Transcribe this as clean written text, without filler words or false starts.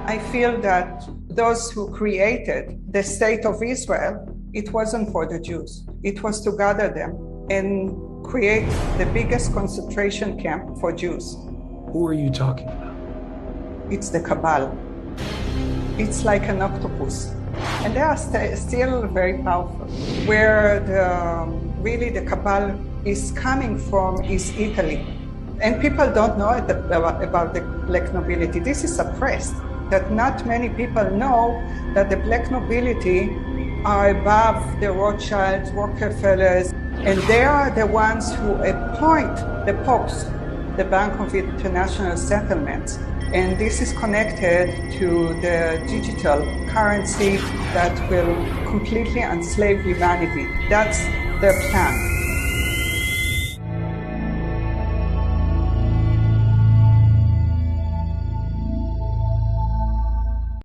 I feel that those who created the state of Israel, it wasn't for the Jews. It was to gather them and create the biggest concentration camp for Jews. Who are you talking about? It's the Cabal. It's like an octopus. And they are still very powerful. Where really the Cabal is coming from is Italy. And people don't know about the Black Nobility. This is suppressed, that not many people know that the Black Nobility are above the Rothschilds, Rockefellers, and they are the ones who appoint the popes, the Bank of International Settlements. And this is connected to the digital currency that will completely enslave humanity. That's their plan.